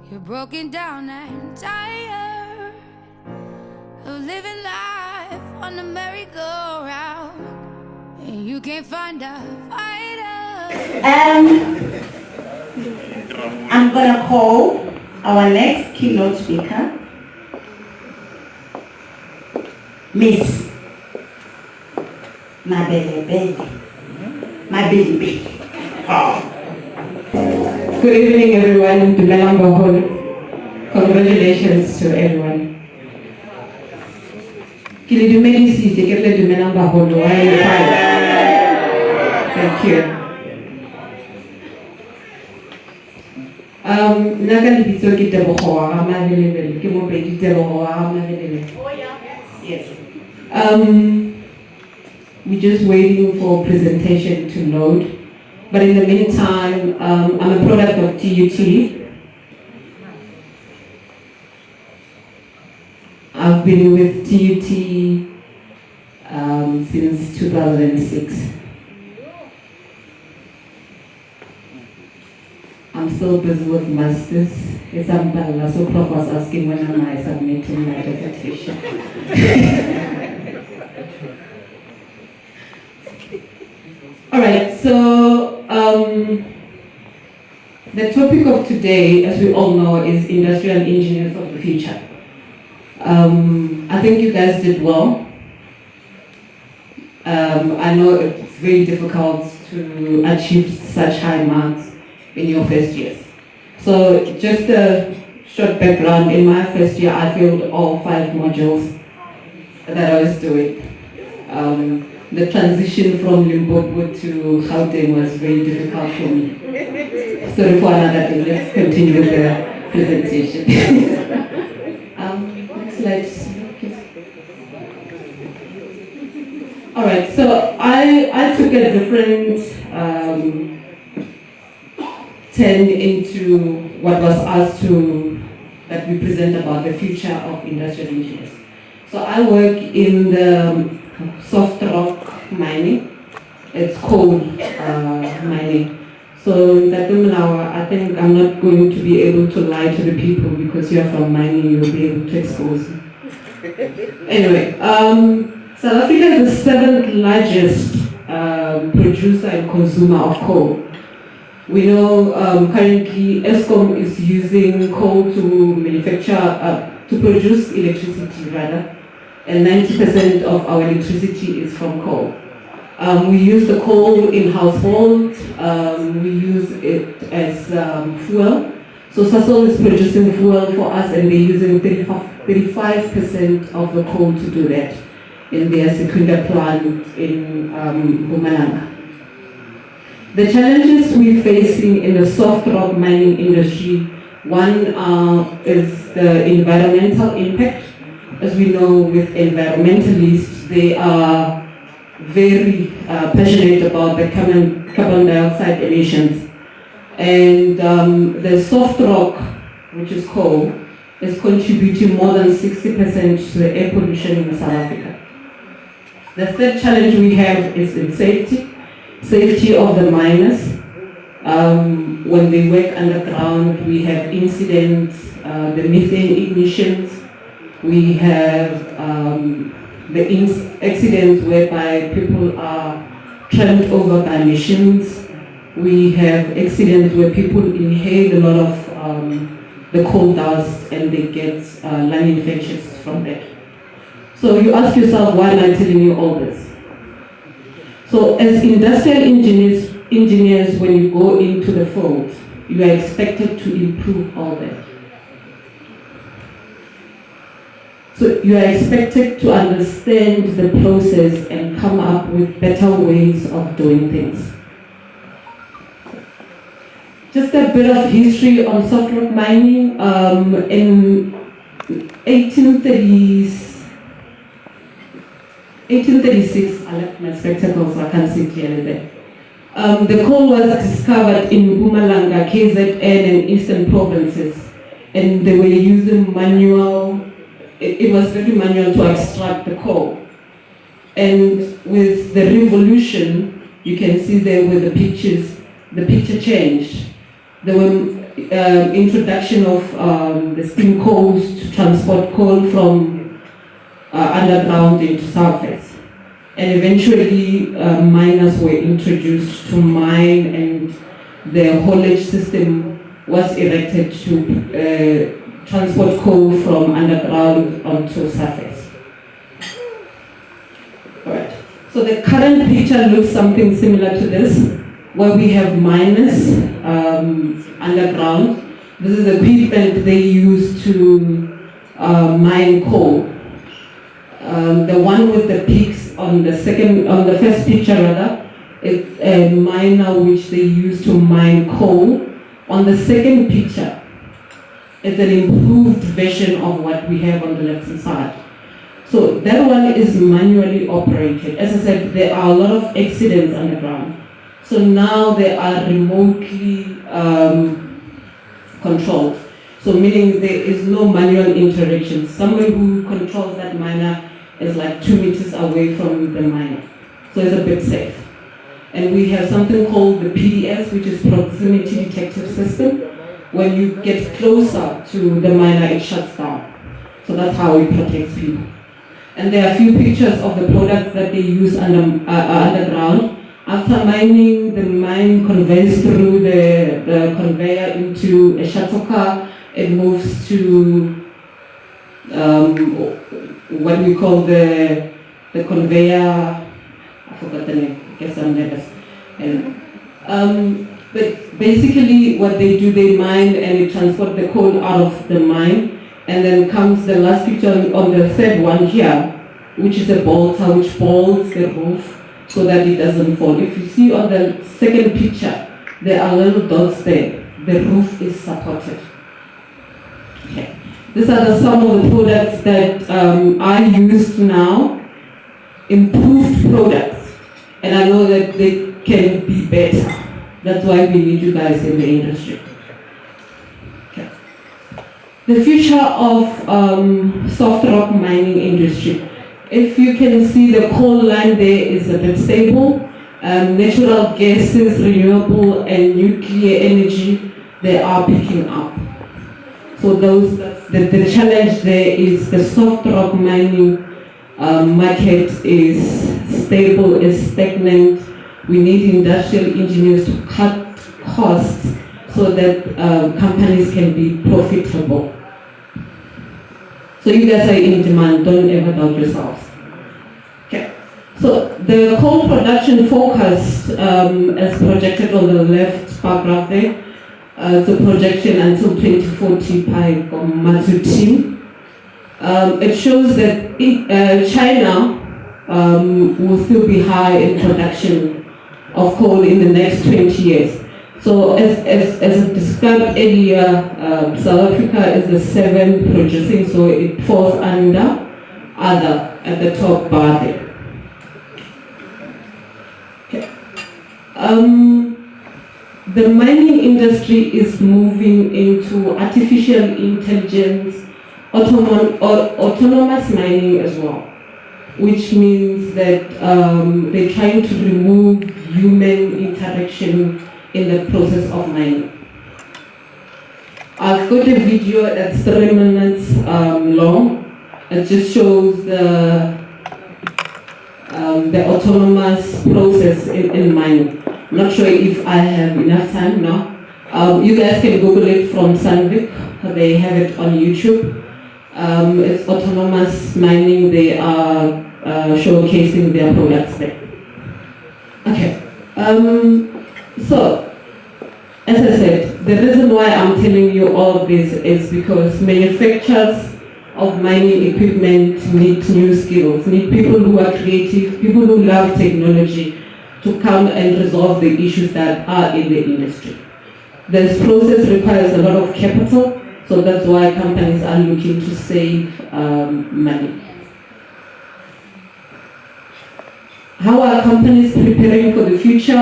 You're broken down and tired of living life on the merry-go-round, and you can't find a fighter. I'm gonna call our next keynote speaker, Miss Mabelebele. Good evening, everyone. Gibela. Congratulations to everyone. Thank you. Yes. We're just waiting for presentation to load. But in the meantime, I'm a product of TUT. I've been with TUT since 2006. I'm still busy with masters. It's Ambala, so Prof was asking when am I submitting my dissertation. All right, so the topic of today, as we all know, is industrial engineers of the future. I think you guys did well. I know it's very difficult to achieve such high marks in your first years. So just a short background, in my first year I failed all 5 modules that I was doing. The transition from Limpopo to Gauteng was very difficult for me. Sorry for another day, let's continue with the presentation. Next slide, please. All right, so I took a different turn into what was asked that we present about the future of industrial engineers. So I work in the soft rock mining. It's coal mining. So that I think I'm not going to be able to lie to the people because you're from mining, you'll be able to expose me. Anyway, South Africa is the 7th largest producer and consumer of coal. We know currently Eskom is using coal to manufacture, to produce electricity rather, and 90% of our electricity is from coal. We use the coal in households, we use it as fuel. So Sasol is producing fuel for us and they're using 35% of the coal to do that in their Secunda plant in Mpumalanga. The challenges we're facing in the soft rock mining industry, one is the environmental impact. As we know, with environmentalists, they are very passionate about the carbon dioxide emissions. And the soft rock, which is coal, is contributing more than 60% to the air pollution in South Africa. The third challenge we have is in safety of the miners. When they work underground, we have incidents, the methane emissions. We have the accidents whereby people are trampled over by machines. We have accidents where people inhale a lot of the coal dust and they get lung infections from that. So you ask yourself, why am I telling you all this? So as industrial engineers, when you go into the field, you are expected to improve all that. So you are expected to understand the process and come up with better ways of doing things. Just a bit of history on soft rock mining. In 1836, I left my spectacles so I can't see clearly there. The coal was discovered in Mpumalanga, KZN and Eastern provinces, and they were using manual. It was very manual to extract the coal. And with the revolution, you can see there with the pictures, the picture changed. There were introduction of the steam coals to transport coal from underground into surface. And eventually miners were introduced to mine, and the haulage system was erected to transport coal from underground onto surface. All right. So the current picture looks something similar to this, where we have miners underground. This is the equipment they use to mine coal. The one with the peaks on the first picture rather, it's a miner which they use to mine coal. On the second picture, it's an improved version of what we have on the left side. So that one is manually operated. As I said, there are a lot of accidents underground. So now they are remotely controlled. So meaning there is no manual interaction. Someone who controls that miner is like 2 meters away from the miner. So it's a bit safe. And we have something called the PDS, which is Proximity Detective System. When you get closer to the miner, it shuts down. So that's how it protects people. And there are a few pictures of the products that they use underground. After mining, the mine conveys through the conveyor into a shuttle car. It moves to what we call the conveyor. I forgot the name. I guess I'm nervous. But basically, what they do, they mine and they transport the coal out of the mine, and then comes the last picture on the third one here, which is a bolter which bolts the roof so that it doesn't fall. If you see on the second picture, there are little dots there. The roof is supported. Okay. These are some of the products that are used now, improved products, and I know that they can be better. That's why we need you guys in the industry. Okay. The future of soft rock mining industry. If you can see, the coal line there is a bit stable. Natural gases, renewable and nuclear energy, they are picking up. So the challenge there is the soft rock mining market is stable, is stagnant. We need industrial engineers to cut costs so that companies can be profitable. So you guys are in demand, don't ever doubt yourselves. Okay. So the coal production forecast, as projected on the left bar graph there, the projection until 2040 by Matsu team. It shows that China will still be high in production of coal in the next 20 years. So as I described earlier, South Africa is the seventh producing, so it falls under other at the top bar there. Okay. The mining industry is moving into artificial intelligence, autonomous mining as well, which means that they're trying to remove human interaction in the process of mining. I've got a video that's 3 minutes long. It just shows the autonomous process in mining. I'm not sure if I have enough time now. You guys can Google it from Sandvik. They have it on YouTube. It's autonomous mining. They are showcasing their products there. Okay. So, as I said, the reason why I'm telling you all of this is because manufacturers of mining equipment need new skills, need people who are creative, people who love technology to come and resolve the issues that are in the industry. This process requires a lot of capital, so that's why companies are looking to save money. How are companies preparing for the future?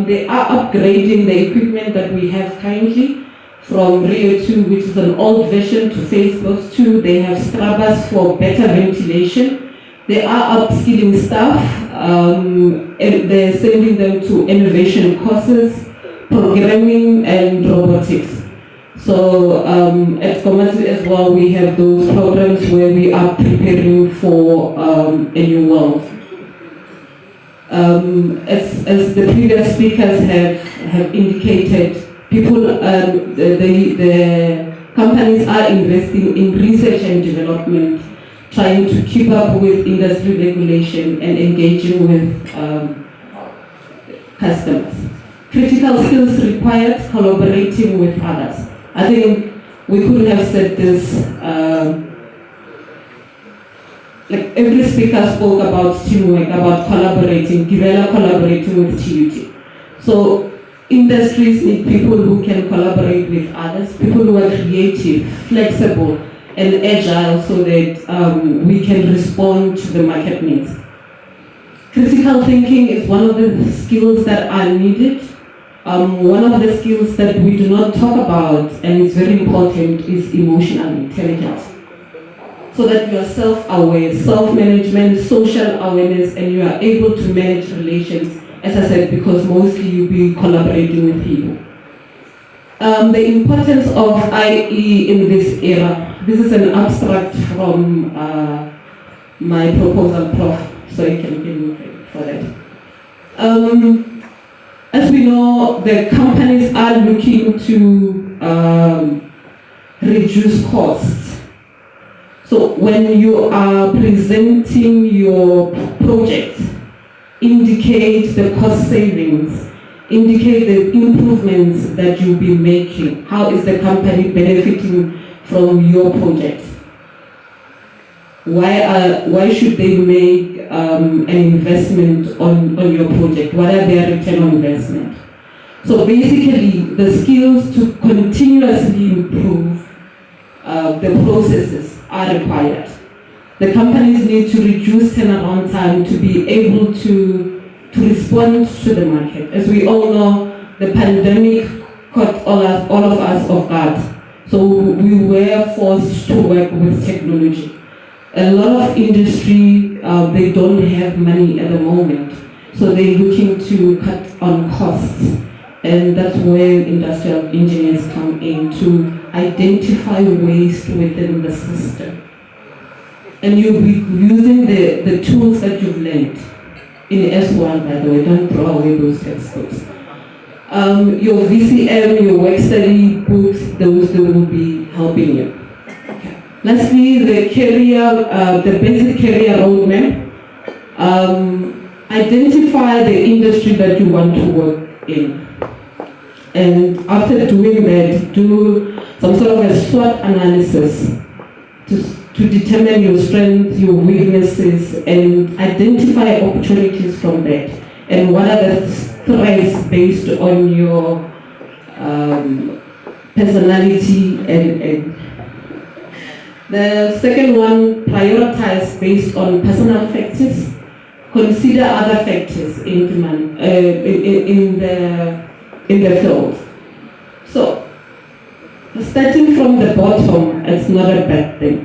They are upgrading the equipment that we have currently from Rio 2, which is an old version, to Facebook 2. They have scrubbers for better ventilation. They are upskilling staff. And they're sending them to innovation courses, programming and robotics. So at Komatsu as well, we have those programs where we are preparing for a new world. As the previous speakers have indicated, people, the companies are investing in research and development, trying to keep up with industry regulation and engaging with customers. Critical skills required, collaborating with others. I think we could have said this, like every speaker spoke about teamwork, about collaborating, Gibela collaborating with TUT. So industries need people who can collaborate with others, people who are creative, flexible, and agile so that we can respond to the market needs. Critical thinking is one of the skills that are needed. One of the skills that we do not talk about, and it's very important, is emotional intelligence. So that you are self-aware, self-management, social awareness, and you are able to manage relations, as I said, because mostly you'll be collaborating with people. The importance of IE in this era. This is an abstract from my proposal, Prof, so you can give me credit for that. As we know, the companies are looking to reduce costs. So when you are presenting your project, indicate the cost savings, indicate the improvements that you'll be making. How is the company benefiting from your project? Why should they make an investment on your project? What are their return on investment? So basically, the skills to continuously improve the processes are required. The companies need to reduce turnaround time to be able to respond to the market. As we all know, the pandemic caught all of us off guard. So we were forced to work with technology. A lot of industry, they don't have money at the moment. So they're looking to cut on costs. And that's where industrial engineers come in to identify waste within the system. And you'll be using the tools that you've learned in S1, by the way, don't throw away those textbooks. Your VCM, your work study books, those will be helping you. Okay. Lastly, the basic career roadmap. Identify the industry that you want to work in. And after doing that, do some sort of a SWOT analysis to determine your strengths, your weaknesses, and identify opportunities from that. And what are the threats based on your personality and the second one, prioritize based on personal factors. Consider other factors in demand, in the field. So, starting from the bottom, it's not a bad thing,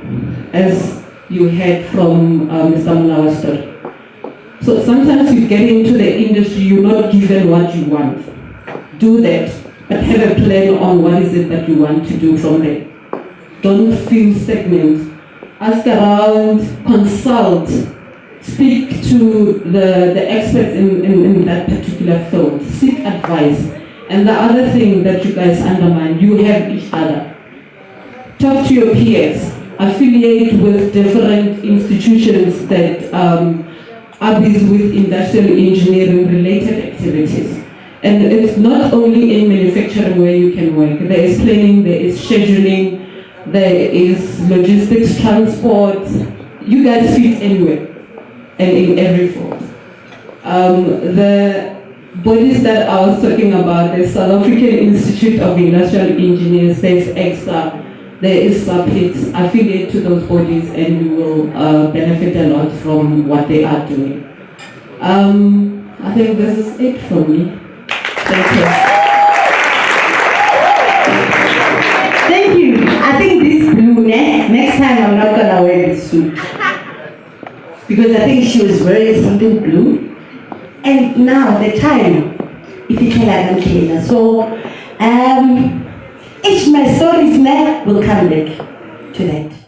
as you heard from Mr. Mulawa's story. So sometimes you get into the industry, you're not given what you want. Do that, but have a plan on what is it that you want to do from there. Don't feel stagnant. Ask around, consult, speak to the experts in that particular field, seek advice. And the other thing that you guys undermine, you have each other. Talk to your peers, affiliate with different institutions that are busy with industrial engineering related activities. And it's not only in manufacturing where you can work. There is planning, there is scheduling, there is logistics, transport. You guys fit anywhere and in every field. The bodies that I was talking about, the South African Institute of Industrial Engineers, there's EXA, there is SAPIT, affiliate to those bodies, and you will benefit a lot from what they are doing. I think this is it from me. Thank you. Thank you. I think this blue, next time I'm not gonna wear this suit. Because I think she was wearing something blue. And now the time, if you tell her, so Each my stories now will come back to that.